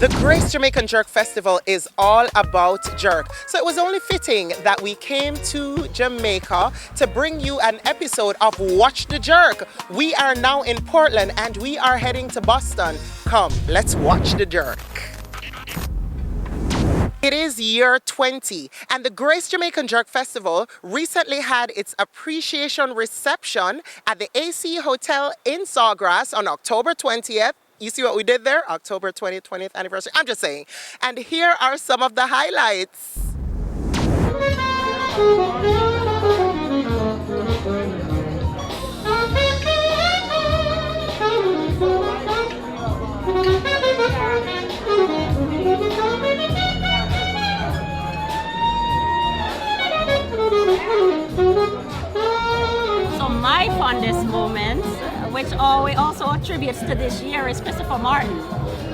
The Grace Jamaican Jerk Festival is all about jerk. So it was only fitting that we came to Jamaica to bring you an episode of Watch the Jerk. We are now in Portland and we are heading to Boston. Come, let's watch the jerk. It is year 20, and the Grace Jamaican Jerk Festival recently had its appreciation reception at the AC Hotel in Sawgrass on October 20th. You see what we did there? October 20th anniversary. I'm just saying. And here are some of the highlights. So my fondest moments, which also attributes to this year, is Christopher Martin.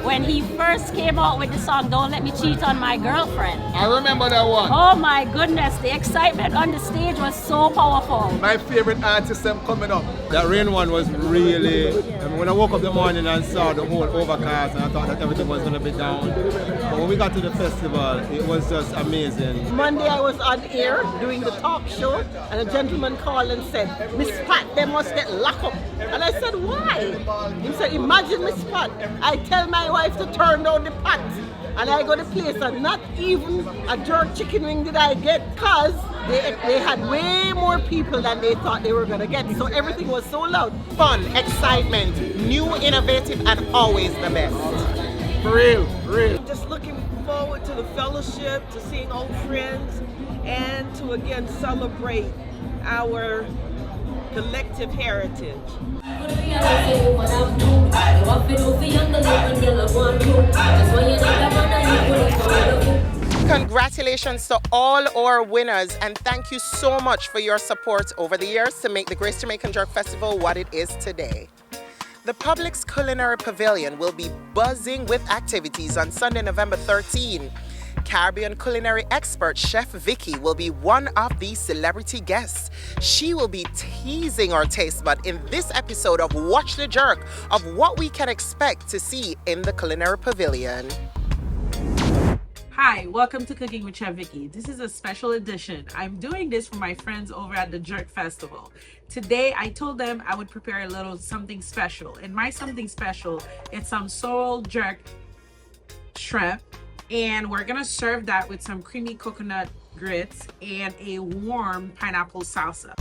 When he first came out with the song Don't Let Me Cheat on My Girlfriend. I remember that one. Oh my goodness, the excitement on the stage was so powerful. My favorite artist coming up. That rain one was really, when I woke up in the morning and saw the whole overcast and I thought that everything was going to be down. But when we got to the festival, it was just amazing. Monday I was on air doing the talk show and a gentleman called and said, Miss Pat, they must get locked up. And I said, why? He said, imagine Miss Pat, I tell my wife to turn down the pot and I go to place and not even a jerk chicken wing did I get because they had way more people than they thought they were going to get. So everything was so loud. Fun, excitement, new, innovative, and always the best. For real, for real. Just looking forward to the fellowship, to seeing old friends, and to again celebrate our collective heritage. Congratulations to all our winners and thank you so much for your support over the years to make the Grace Jamaican Jerk Festival what it is today. The Public's Culinary Pavilion will be buzzing with activities on Sunday, November 13. Caribbean culinary expert Chef Vicky will be one of the celebrity guests. She will be teasing our taste bud in this episode of Watch the Jerk of what we can expect to see in the Culinary Pavilion. Hi, welcome to Cooking with Chef Vicky. This is a special edition. I'm doing this for my friends over at the Jerk Festival. Today, I told them I would prepare a little something special. And my something special is some sorrel jerk shrimp. And we're gonna serve that with some creamy coconut grits and a warm pineapple salsa.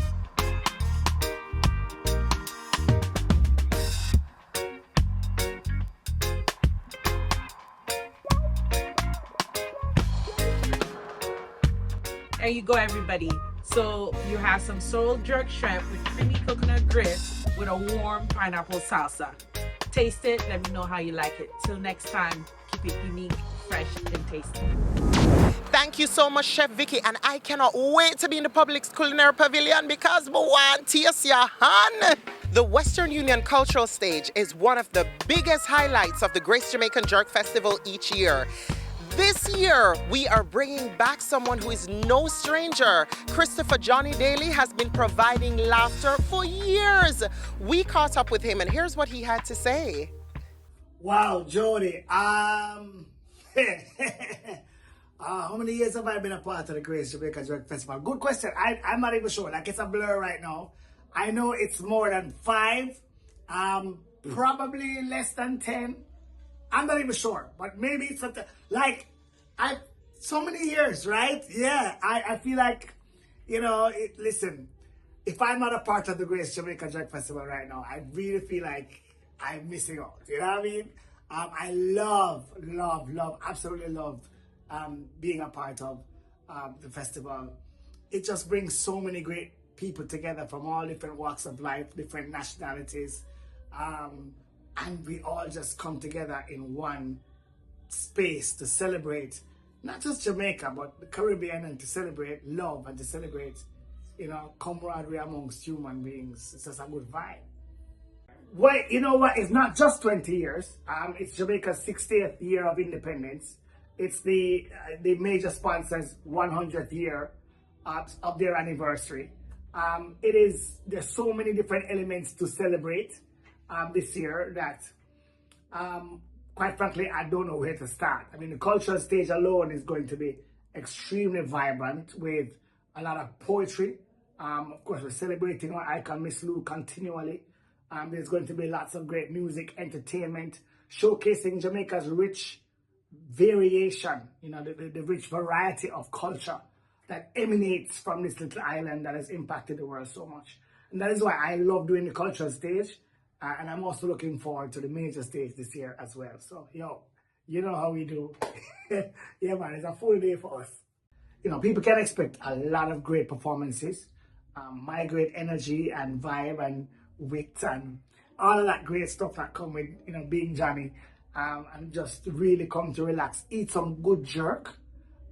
There you go, everybody. So you have some sorrel jerk shrimp with creamy coconut grits with a warm pineapple salsa. Taste it, let me know how you like it. Till next time, keep it unique, fresh, and tasty. Thank you so much, Chef Vicky, and I cannot wait to be in the Public's Culinary Pavilion because I want to taste your hand. The Western Union Cultural Stage is one of the biggest highlights of the Grace Jamaican Jerk Festival each year. This year, we are bringing back someone who is no stranger. Christopher Johnny Daly has been providing laughter for years. We caught up with him, and here's what he had to say. Wow, Jody. How many years have I been a part of the Grace Jamaican Jerk Festival? Good question. I'm not even sure. Like, it's a blur right now. I know it's more than 5. Probably less than 10. I'm not even sure, but maybe it's something like so many years, right? Yeah, I feel like, listen, if I'm not a part of the Grace Jamaican Jerk Festival right now, I really feel like I'm missing out. You know what I mean? I absolutely love being a part of the festival. It just brings so many great people together from all different walks of life, different nationalities. And we all just come together in one space to celebrate not just Jamaica, but the Caribbean, and to celebrate love and to celebrate, camaraderie amongst human beings. It's just a good vibe. Well, you know what? It's not just 20 years. It's Jamaica's 60th year of independence. It's the major sponsors' 100th year of their anniversary. There's so many different elements to celebrate this year that quite frankly, I don't know where to start. I mean, the cultural stage alone is going to be extremely vibrant with a lot of poetry. Of course, we're celebrating our icon, Miss Lou, continually. There's going to be lots of great music, entertainment, showcasing Jamaica's rich variation, the rich variety of culture that emanates from this little island that has impacted the world so much. And that is why I love doing the cultural stage. And I'm also looking forward to the major stage this year as well. So, you know how we do. Yeah, man, it's a full day for us. People can expect a lot of great performances, my great energy and vibe and wit and all of that great stuff that come with, being Johnny. And just really come to relax, eat some good jerk,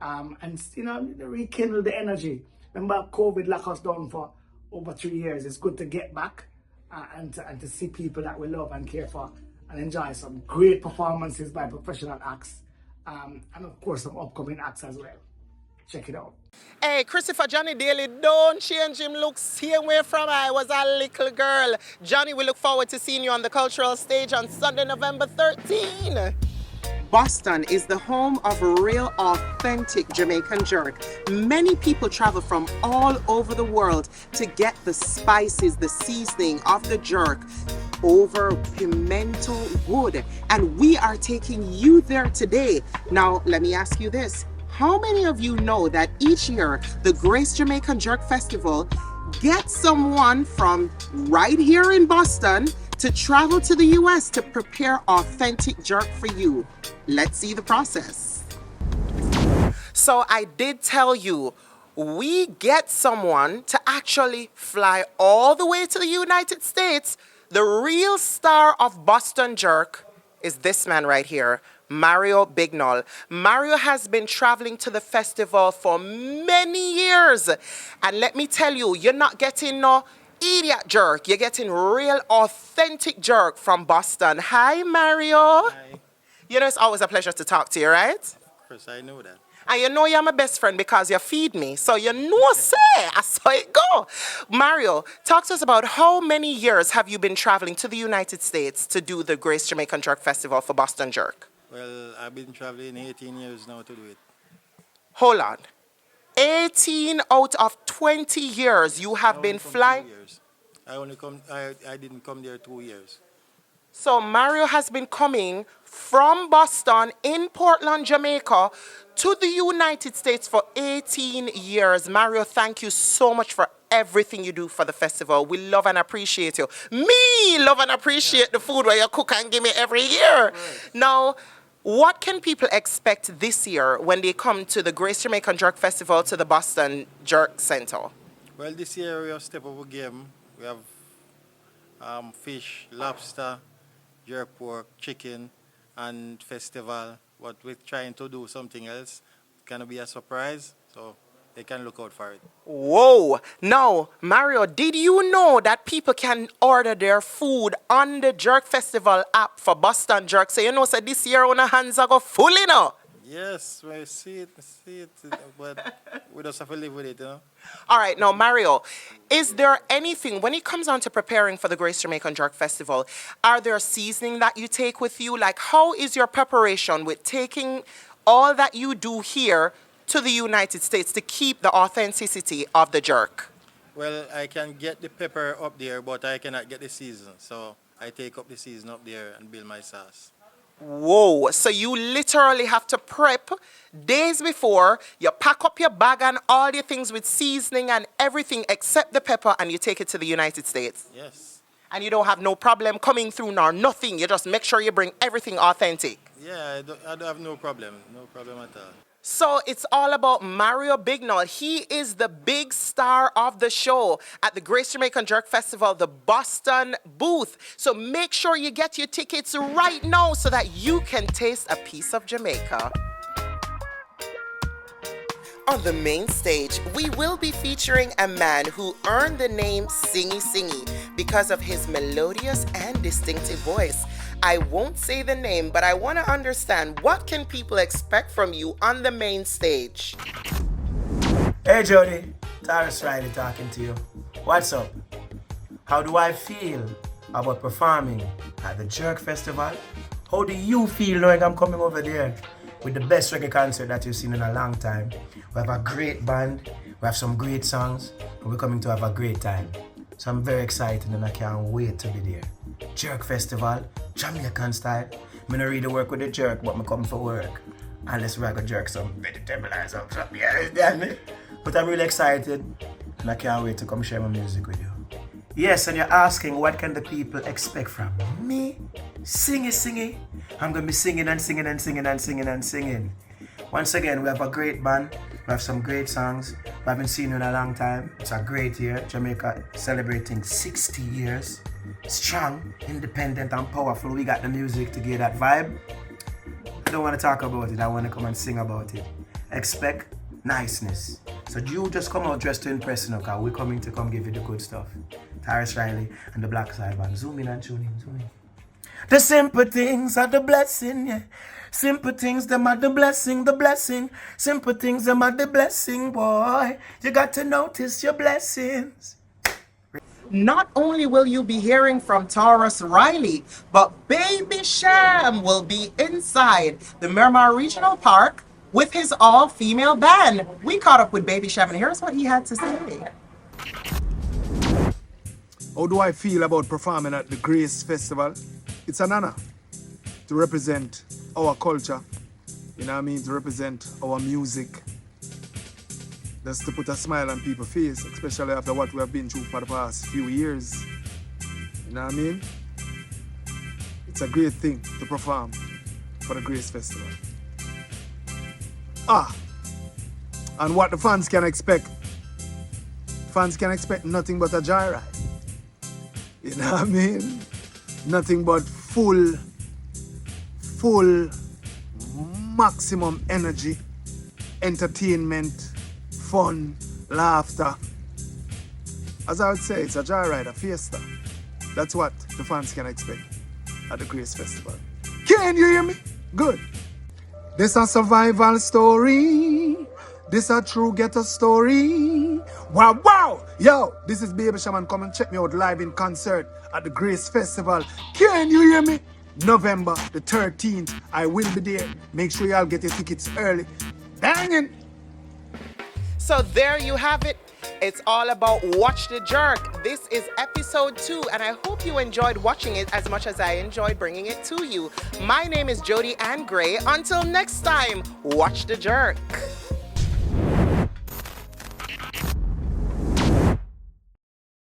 and rekindle the energy. Remember, COVID locked us down for over 3 years. It's good to get back and to see people that we love and care for and enjoy some great performances by professional acts, and of course some upcoming acts as well. Check it out. Hey, Christopher Johnny Daly, don't change him look same way from I was a little girl. Johnny, we look forward to seeing you on the cultural stage on Sunday, November 13. Boston is the home of real, authentic Jamaican jerk. Many people travel from all over the world to get the spices, the seasoning of the jerk over pimento wood. And we are taking you there today. Now, let me ask you this. How many of you know that each year the Grace Jamaican Jerk Festival gets someone from right here in Boston to travel to the US to prepare authentic jerk for you? Let's see the process. So I did tell you, we get someone to actually fly all the way to the United States. The real star of Boston Jerk is this man right here, Mario Bignall. Mario has been traveling to the festival for many years. And let me tell you, you're not getting no idiot jerk. You're getting real authentic jerk from Boston. Hi, Mario. Hi. It's always a pleasure to talk to you, right? Of course, I know that. And you're my best friend because you feed me. So say, I saw it go. Mario, talk to us about how many years have you been traveling to the United States to do the Grace Jamaican Jerk Festival for Boston Jerk? Well, I've been traveling 18 years now to do it. Hold on. 18 out of 20 years you have been flying? 2 years. I didn't come there 2 years. So Mario has been coming from Boston in Portland, Jamaica to the United States for 18 years. Mario, thank you so much for everything you do for the festival. We love and appreciate you. Me love and appreciate the food where you cook and give me every year. Right. Now, what can people expect this year when they come to the Grace Jamaican Jerk Festival to the Boston Jerk Center? Well, this year we have step up a game. We have fish, lobster, jerk pork, chicken, and festival. But we're trying to do something else. It's going to be a surprise, so they can look out for it. Whoa! Now, Mario, did you know that people can order their food on the Jerk Festival app for Boston Jerk? So so this year our hands are go full, Yes, we see it, but we just have to live with it, All right, now, Mario, is there anything, when it comes on to preparing for the Grace Jamaican Jerk Festival, are there seasoning that you take with you? Like, how is your preparation with taking all that you do here to the United States to keep the authenticity of the jerk? Well, I can get the pepper up there, but I cannot get the season. So I take up the season up there and build my sauce. Whoa, so you literally have to prep days before, you pack up your bag and all your things with seasoning and everything except the pepper, and you take it to the United States? Yes. And you don't have no problem coming through nor nothing, you just make sure you bring everything authentic? Yeah, I don't have no problem at all. So it's all about Mario Bignall. He is the big star of the show at the Grace Jamaican Jerk Festival, the Boston booth. So make sure you get your tickets right now so that you can taste a piece of Jamaica. On the main stage, we will be featuring a man who earned the name Singy Singy because of his melodious and distinctive voice. I won't say the name, but I want to understand, what can people expect from you on the main stage? Hey Jody, Taurus Riley talking to you. What's up? How do I feel about performing at the Jerk Festival? How do you feel knowing I'm coming over there with the best reggae concert that you've seen in a long time? We have a great band, we have some great songs, and we're coming to have a great time. So I'm very excited and I can't wait to be there. Jerk Festival, Jamaican style. I'm not really work with the jerk, but I'm coming for work. Unless we're gonna jerk some vegetable or something, you understand me? But I'm really excited and I can't wait to come share my music with you. Yes, and you're asking what can the people expect from me? Singing. I'm gonna be singing and singing and singing and singing and singing. Once again, we have a great band. We have some great songs. We haven't seen you in a long time. It's a great year. Jamaica celebrating 60 years. Strong, independent and powerful. We got the music to give that vibe. I don't want to talk about it. I want to come and sing about it. Expect niceness. So you just come out dressed to impress, because we're coming to come give you the good stuff. Tyrus Riley and the Black Side Band. Zoom in and tune in, zoom in. The simple things are the blessing, yeah. Simple things, them are the blessing, the blessing. Simple things, them are the blessing, boy. You got to notice your blessings. Not only will you be hearing from Taurus Riley, but Baby Sham will be inside the Miramar Regional Park with his all-female band. We caught up with Baby Sham and here's what he had to say. How do I feel about performing at the Grace Festival? It's an honor to represent our culture, you know what I mean, to represent our music. Just to put a smile on people's face, especially after what we have been through for the past few years. You know what I mean? It's a great thing to perform for the Grace Festival. And what the fans can expect. Fans can expect nothing but a joyride. You know what I mean? Nothing but full maximum energy, entertainment, fun, laughter. As I would say, it's a joyride, a fiesta. That's what the fans can expect at the Grace Festival. Can you hear me? Good. This a survival story. This a true ghetto story. Wow. Yo, this is Baby Shaman. Come and check me out live in concert at the Grace Festival. Can you hear me? November the 13th. I will be there. Make sure y'all get your tickets early. Banging. So there you have it. It's all about Watch the Jerk. This is episode 2, and I hope you enjoyed watching it as much as I enjoyed bringing it to you. My name is Jody Ann Gray. Until next time, Watch the Jerk.